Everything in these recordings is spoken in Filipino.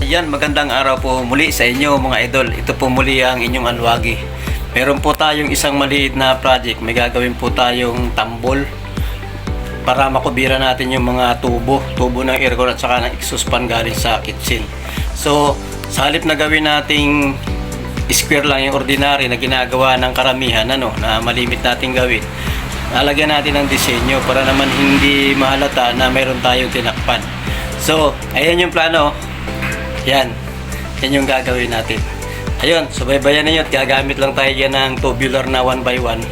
Yan, magandang araw po muli sa inyo mga idol. Ito po muli ang inyong Alwagi. Meron po tayong isang maliit na project. May gagawin po tayong tambol para makubira natin yung mga tubo ng aircon at saka ng exhaust fan galing sa kitchen. So, sa halip na gawin nating square lang yung ordinary na ginagawa ng karamihan, na malimit nating gawin, lalagyan natin ng disenyo para naman hindi mahalata na mayroon tayong tinakpan. So, ayan yung plano. Yan yung gagawin natin. Ayun, subaybayan ninyo at gagamit lang tayo yan ng tubular na 1x1.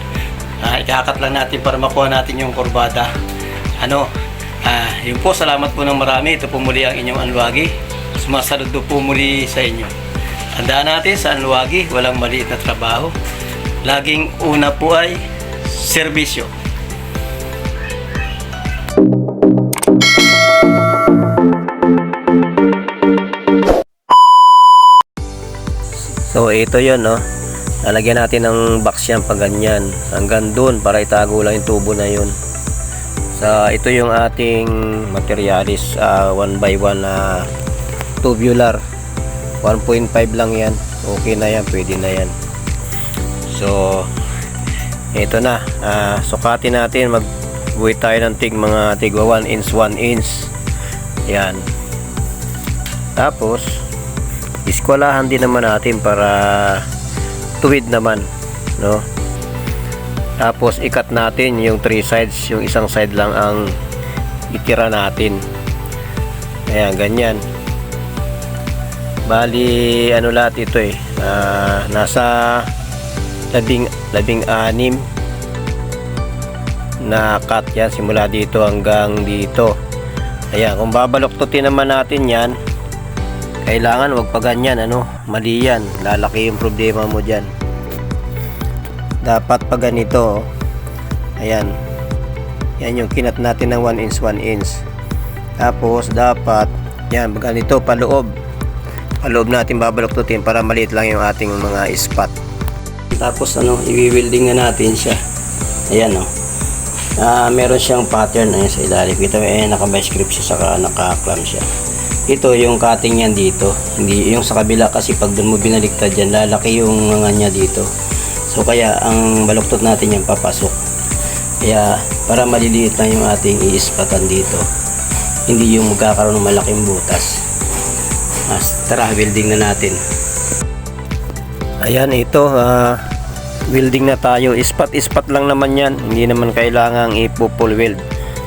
Ikakat lang natin para makuha natin yung kurbada. Yun po, salamat po ng marami. Ito po muli ang inyong Alwagi. Sumasaludo po muli sa inyo. Tandaan natin sa Alwagi, walang maliit na trabaho. Laging una po ay serbisyo. So ito yun, lalagyan natin ng box yan pag ganyan hanggang dun para itago lang yung tubo na yun. So ito yung ating materialis, 1x1 na tubular, 1.5 lang yan. Okay na yan, pwede na yan. So ito na, sukatin natin, magbuhay tayo ng mga tigwa 1 inch 1 inch. Yan, tapos iskwalahan din naman natin para tuwid naman, tapos ikat natin yung 3 sides, yung isang side lang ang itira natin. Ayan, ganyan. Bali lahat ito nasa 16 na cut yan, simula dito hanggang dito. Ayan, kung babaloktutin naman natin yan, kailangan wag pa ganyan, mali yan, lalaki yung problema mo dyan. Dapat pa ganito. Ayan, yan yung kinat natin ng 1 inch 1 inch. Tapos dapat yan, ganito paloob natin babaluktutin para maliit lang yung ating mga spot. Tapos i-welding na natin siya. Ayan, meron siyang pattern sa ilalim. Ito naka-vice grip siya, saka naka-clamp siya. Ito yung cutting yan dito, hindi yung sa kabila, kasi pag doon mo binaliktad yan, lalaki yung mga niya dito. So kaya ang baluktot natin yan papasok, kaya para maliliit lang yung ating iispatan dito, hindi yung magkakaroon ng malaking butas. Tara, welding na natin. Ayan, ito welding na tayo. Ispat lang naman yan, hindi naman kailangang ipo-full weld.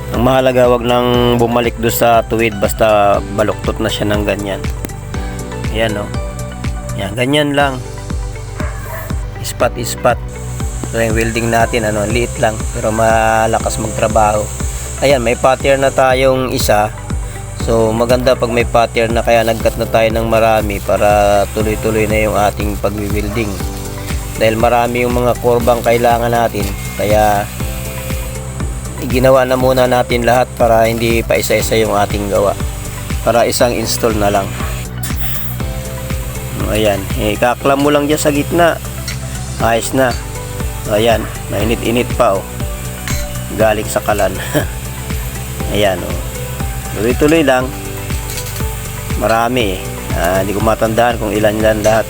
Ang mahalaga, wag nang bumalik do sa tuwid, basta baluktot na siya ng ganyan. Ayan, yan, ganyan lang, ispat. So yung welding natin, liit lang pero malakas magtrabaho. Ayan, may pattern na tayong isa. So maganda pag may pattern na, kaya nagkat na tayo ng marami para tuloy-tuloy na yung ating pagwi-welding, dahil marami yung mga kurbang kailangan natin. Kaya ginawa na muna natin lahat para hindi pa isa-isa yung ating gawa, para isang install na lang. Ayan, ikaklam mo lang dyan sa gitna, ayos na. Ayan, mainit-init pa, galing sa kalan. Ayan, tuloy-tuloy lang, marami hindi ko matandaan kung ilan lahat.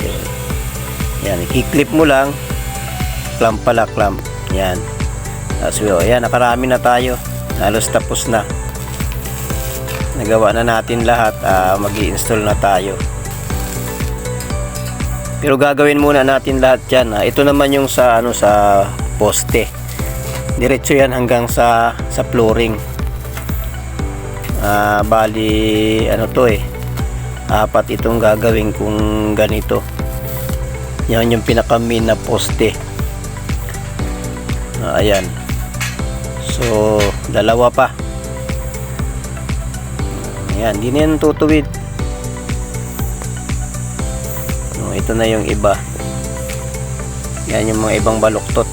Ayan, i-clip mo lang, clamp pala, clamp. Ayan. So ayan, nakarami na tayo, halos tapos na, nagawa na natin lahat. Mag-i-install na tayo, pero gagawin muna natin lahat yan. Ito naman yung sa sa poste, diretso yan hanggang sa flooring. Bali apat itong gagawin kung ganito. Yan yung pinaka main na poste. Ayan, so dalawa pa. Ayan, di na yan tutuwid. Ito na yung iba. Yan yung mga ibang baluktot.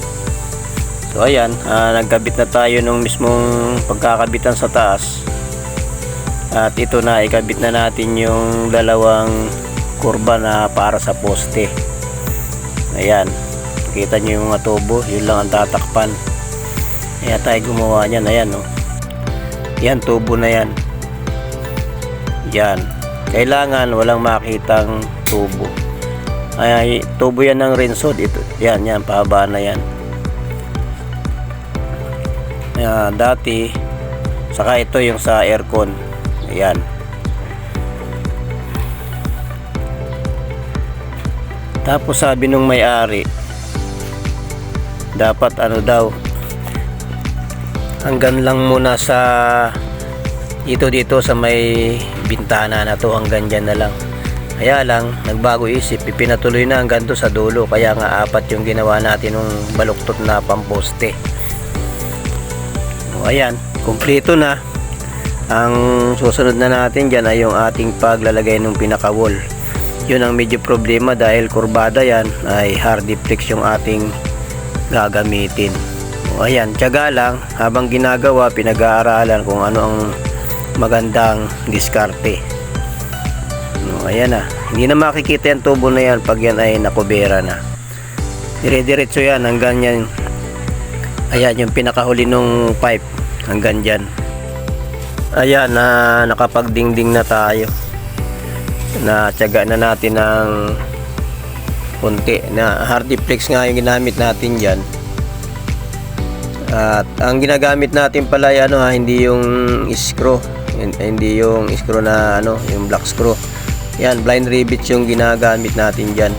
So ayan, nagkabit na tayo nung mismong pagkakabitan sa taas. At ito na, ikabit na natin yung dalawang kurba na para sa poste. Ayan, kita nyo yung mga tubo, yun lang ang tatakpan. Kaya tayo gumawa niyan. Ayan, yan, tubo na yan. Yan, Kailangan walang makitang tubo. Ay, tubo yan ng rinsod. Ito, yan, pahaba na yan. Dati, saka ito yung sa aircon. Ayan. Tapos sabi nung may-ari, dapat ano daw, hanggang lang muna sa dito sa may bintana na to, hanggang dyan na lang. Kaya lang, nagbago isip, ipinatuloy na hanggang to sa dulo. Kaya nga 4 yung ginawa natin ng baluktot na pamposte. O ayan, kumpleto na. Ang susunod na natin dyan ay yung ating paglalagay ng pinaka-wall. Yun ang medyo problema dahil kurbada yan, ay hardiplex yung ating gagamitin. O ayan, tiyaga lang, habang ginagawa, pinag-aaralan kung ano ang magandang diskarte. O ayan na, hindi na makikita yung tubo na yan pag yan ay nakubera na. Dire-diretso yan hanggang yan. Ayan yung pinakahuli nung pipe, hanggang dyan. Ayan na, nakapagdingding na tayo. Na tiyaga na natin ng konti na hardiplex nga yung ginamit natin dyan. At ang ginagamit natin pala ay hindi yung screw, hindi yung screw na yung black screw. Yan, blind rivets yung ginagamit natin dyan.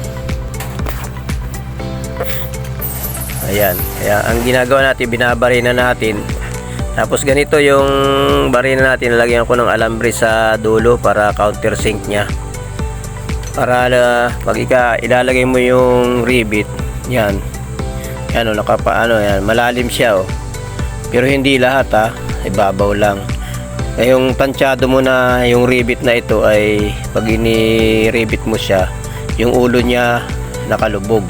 Ayan, kaya ang ginagawa natin, binabari na natin. Tapos ganito yung barina natin, nalagyan ko ng alambre sa dulo para countersink nya. Para pag ilalagay mo yung rivet, yan yan, malalim siya pero hindi lahat ibabaw lang. Yung tansyado mo na yung rivet na ito ay pag ini-rivet mo siya, yung ulo niya nakalubog.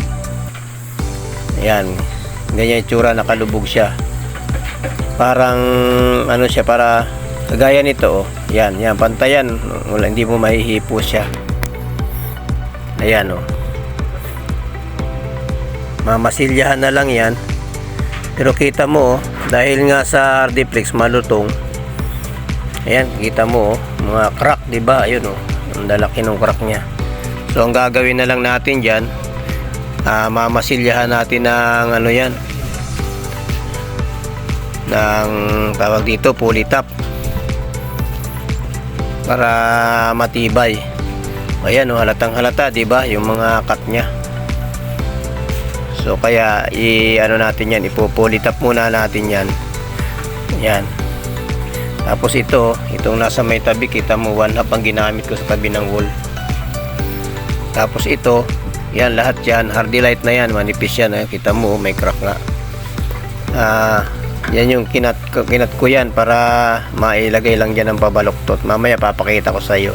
Ayan, ganyan yung tsura, nakalubog siya. Parang siya, para kagaya nito yan pantayan, wala, hindi mo mahihipo siya. Ayan mamasilyahan na lang yan, pero kita mo dahil nga sa hardiplex malutong. Ayan, kita mo mga crack, diba? Ayun ang lalaki ng crack nya. So ang gagawin na lang natin dyan, mamasilyahan natin ng yan, ng tawag dito, pulley top, para matibay. Ayan halatang halata, diba, yung mga cut nya. So kaya natin yan, ipo-pulley top muna natin yan. Yan. Tapos itong nasa may tabi, kita mo 1/2 ang ginamit ko sa tabi ng wall. Tapos yan, lahat yan hardilite na yan, manipis yan, kita mo may crack nga. Yan yung kinat ko yan para mailagay lang dyan ang pabaluktot. Mamaya papakita ko sa iyo.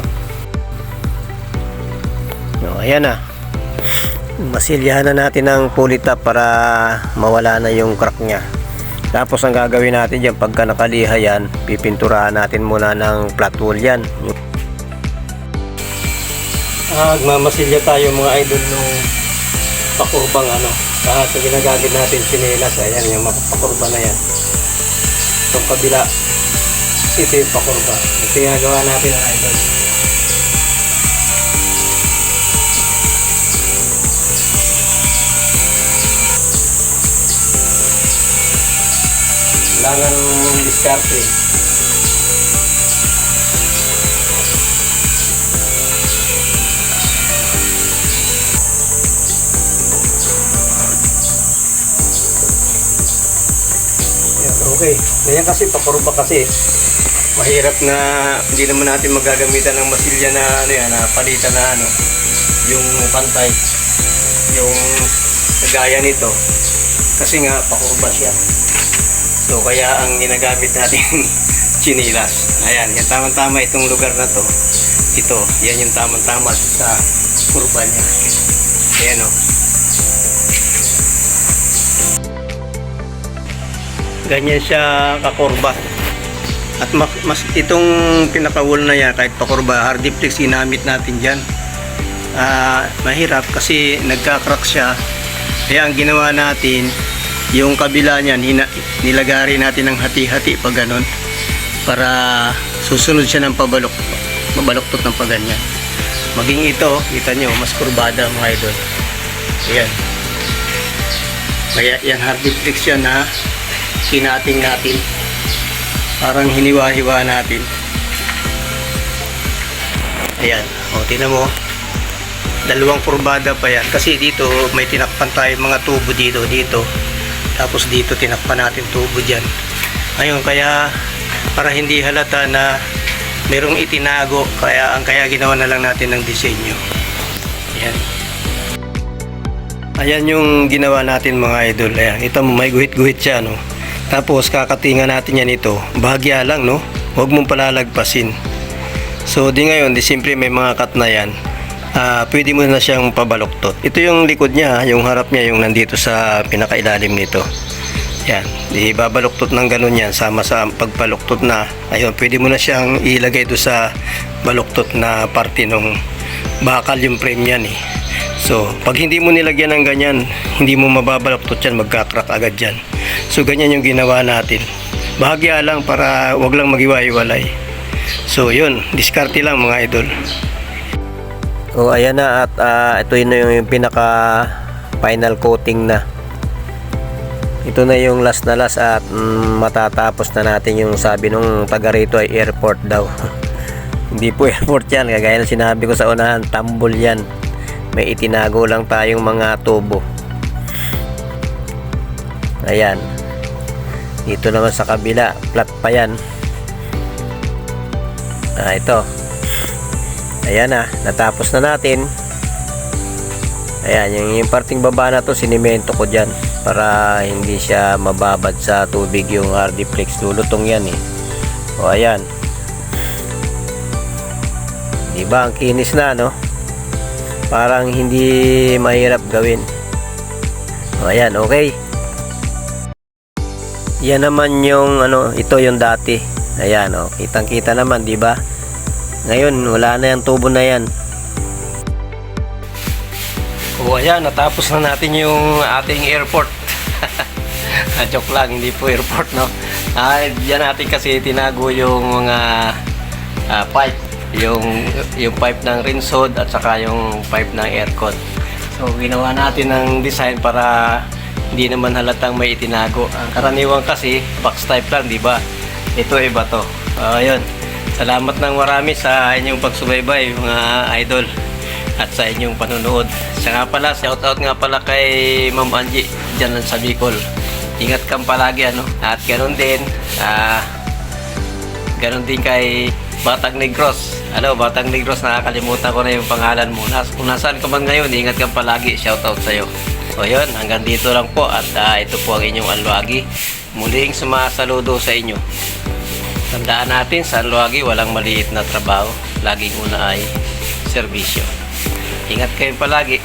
Ayan na, masilyahan na natin ng pulley top para mawala na yung crack nya. Tapos ang gagawin natin dyan, pagka nakaliha yan, pipinturahan natin muna ng flat wall yan. Magmamasilya tayo mga idol nung pakurbang lahat na ginagamit natin sinelas. Ayan yung pakurba na yan. Itong kabila, ito yung pakurba. Ito yung ginagawa natin mga idol. Kailangan diskarte. Okay, ganyan kasi pakurba kasi mahirap na hindi naman natin magagamitan ng masilya na na palitan na yung pantay, yung kagaya nito, kasi nga pakurba siya. So kaya ang ginagamit natin chinilas. Ayan, yan tamang-tama itong lugar na to. Yan yung tamang-tama sa kurba niya. Ayan ganyan siya kakurba. At mas itong pinaka-wall na yan, kahit pakurba, hardiplex ginamit natin dyan. Mahirap kasi nagka-crack siya. Kaya ang ginawa natin, yung kabila niyan, nilagari natin ng hati-hati pag ganun, para susunod siya ng pabalok. mabaluktot ng paganyan. Maging ito, kita nyo, mas kurbada mga idol. Ayan. Kaya yan, hard flex yan na kinating natin. Parang hiniwa-hiwa natin. Ayan. O, tingnan mo. Dalawang kurbada pa yan. Kasi dito, may tinakpan tayo mga tubo dito. Tapos dito, tinakpan natin tubo dyan. Ayun, kaya para hindi halata na merong itinago, kaya ginawa na lang natin ng disenyo. Ayan. Ayan yung ginawa natin mga idol. Ayan, ito may guhit-guhit siya, no? Tapos kakatingan natin yan ito. Bahagya lang, no? Huwag mong palalagpasin. So di ngayon, di siyempre may mga cut na yan. Pwede mo na siyang pabaluktot. Ito yung likod niya, yung harap niya yung nandito sa pinakailalim nito. Yan, di babaluktot ng ganun yan, sama sa pagbaluktot na. Ayun, pwede mo na siyang ilagay do sa baluktot na parte ng bakal yung frame yan eh. So, pag hindi mo nilagyan ng ganyan, hindi mo mababaluktot yan, magkakrak agad yan. So, ganyan yung ginawa natin. Bahagya lang para wag lang magiwa-iwalay. So, yun, diskarte lang mga idol. O, ayan na at ito yun yung pinaka final coating na. Ito na yung last na last at matatapos na natin yung sabi nung taga rito ay airport daw. Hindi po airport yan, kagaya ng sinabi ko sa unahan, tambol yan. May itinago lang tayong mga tubo. Ayan. Dito naman sa kabila, flat pa yan. Ito. Ayan na, natapos na natin. Ayan, yung parting baba na to, sinimento ko dyan para hindi siya mababad sa tubig yung Hardiplex. Lulutong yan eh. O ayan. Diba, ang kinis na, no? Parang hindi mahirap gawin. O ayan, okay. Yan naman yung ito yung dati. Ayan, o, kitang-kita naman, diba? Ngayon, wala na yung tubo na yan. O ayan, natapos na natin yung ating airport. Joke lang, hindi po airport, no? Diyan natin kasi tinago yung mga pipe. Yung pipe ng rinse hood at saka yung pipe ng aircon. So, ginawa natin ng design para hindi naman halatang may itinago. Ang karaniwan kasi, box type lang, di ba? Ito iba to. Ayun. Salamat ng marami sa inyong pagsubaybay, mga idol, at sa inyong panunood. Siya nga pala, shoutout nga pala kay Ma'am Angie dyan sa Bicol. Ingat kang palagi, at ganoon din kay Batang Negros. Batang Negros, nakakalimutan ko na yung pangalan mo. Kung nasaan ka man ngayon, ingat kang palagi. Shoutout sa'yo. O yun, hanggang dito lang po. At ito po ang inyong Alwagi. Muling sumasaludo sa inyo. Tandaan natin, sa Alwagi, walang maliit na trabaho. Laging una ay serbisyo. Ingat kayo palagi.